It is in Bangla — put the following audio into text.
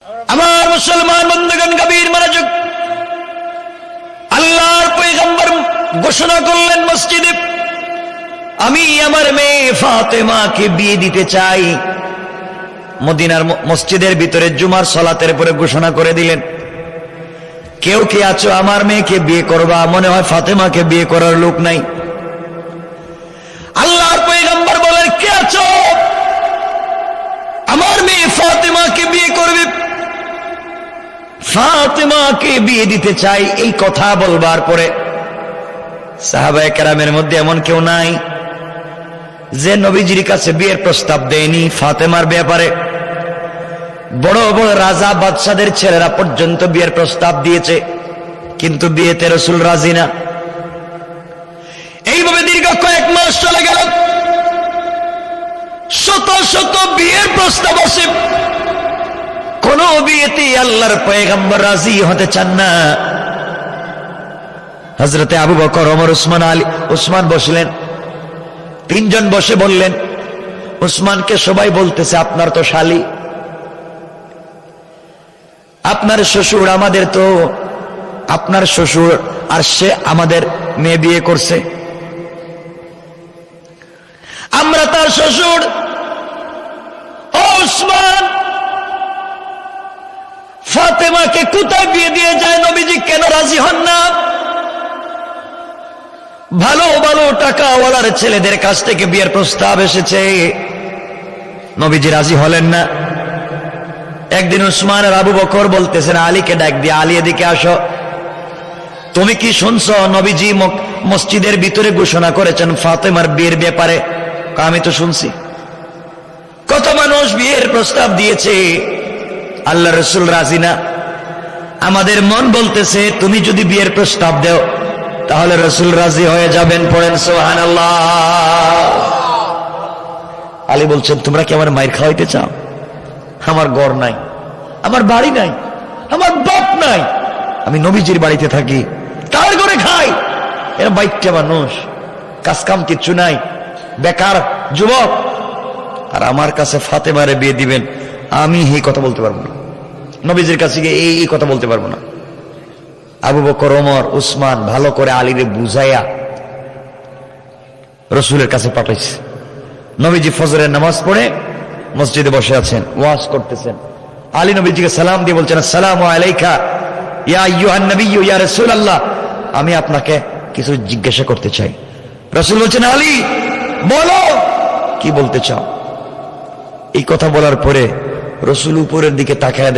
আমার মুসলমান বন্ধুগণ, গভীর মনোযোগ। আল্লাহর পয়গম্বর ঘোষণা করলেন মসজিদে, আমি আমার মেয়ে ফাতেমাকে বিয়ে দিতে চাই। মদিনার মসজিদের ভিতরে জুমার সালাতের পরে ঘোষণা করে দিলেন, কেউ কি আছো আমার মেয়েকে বিয়ে করবা? মনে হয় ফাতেমাকে বিয়ে করার লোক নাই। আল্লাহর পয়গম্বর বলেন, কে আছো আমার মেয়ে ফাতেমাকে বিয়ে করবে? ফাতেমাকে বিয়ে দিতে চাই। এই কথা বলবার পরে সাহাবায়ে কেরামের মধ্যে এমন কেউ নাই যে নবীজির কাছে বিয়ের প্রস্তাব দেয়নি ফাতেমার ব্যাপারে। বড় বড় রাজা বাদশাদের ছেলেরা পর্যন্ত বিয়ের প্রস্তাব দিয়েছে, কিন্তু বিয়েতে রাসূল রাজি না। এইভাবে দীর্ঘ কয়েক মাস চলে গেল, শত শত বিয়ের প্রস্তাব আসে, কোন বিয়েতে আল্লাহর পয়গম্বর রাজি হতে চান না। হযরতে আবু বকর, ওমর, উসমান বসলেন। তিনজন বসে বললেন, উসমানকে সবাই বলতেছে, আপনার তো শালী, আপনার শ্বশুর, আমাদের তো আপনার শ্বশুর আর সে আমাদের মেয়ে বিয়ে করছে, আমরা তার শ্বশুর। ও উসমান, ফাতেমাকে কোথায় বিয়ে দিয়ে যায়? নবীজি কেন রাজি হন না? ভালো ভালো টাকাওয়ালার ছেলেদের কাছ থেকে বিয়ের প্রস্তাব এসেছে, নবীজি রাজি হলেন না। একদিন উসমান আর আবু বকর বলতেছেন, আলীকে ডাক দিয়ে, আলী এদিকে আসো, তুমি কি শুনছো নবীজি মসজিদের ভিতরে ঘোষণা করেছেন ফাতেমার বিয়ের ব্যাপারে? আমি তো শুনছি, কত মানুষ বিয়ের প্রস্তাব দিয়েছে, আল্লাহ রাসূল রাজি না। আমাদের মন বলতেছে তুমি যদি বিয়ের প্রস্তাব দাও তাহলে রাসূল রাজি হয়ে যাবেন। পড়েন সুবহানাল্লাহ। আলী বলছেন, তোমরা কি আমার মায়ের খাওয়াইতে চাও? আমার ঘর নাই, আমার বাড়ি নাই, আমার বাপ নাই, আমি নবীজির বাড়িতে থাকি, তার ঘরে খাই। এরা বাইকটা মানুষ, কাজ কাম কিচ্ছু নাই, বেকার যুবক, আর আমার কাছে ফাতেমারে বিয়ে দিবেন? আমি এই কথা বলতে পারবো না, নবীজির কাছে গিয়ে এই কথা বলতে পারবো না। আবু বকর, ওমর, উসমান ভালো করে আলীরে বুঝাইয়া রসুলের কাছে পাঠাইছে। নবীজি ফজরের নামাজ পড়ে মসজিদে বসে আছেন, ওয়াজ করতেছেন। আলী নবীজিকে সালাম দিয়ে বলছেন, আসসালামু আলাইকা ইয়া আইয়ুহান নবিয়্যু ইয়া রাসূলুল্লাহ, আমি আপনাকে কিছু জিজ্ঞাসা করতে চাই। রাসূল বলছেন, আলী বলো, কি বলতে চাও? এই কথা বলার পরে রাসূল উপরের দিকে তাকায়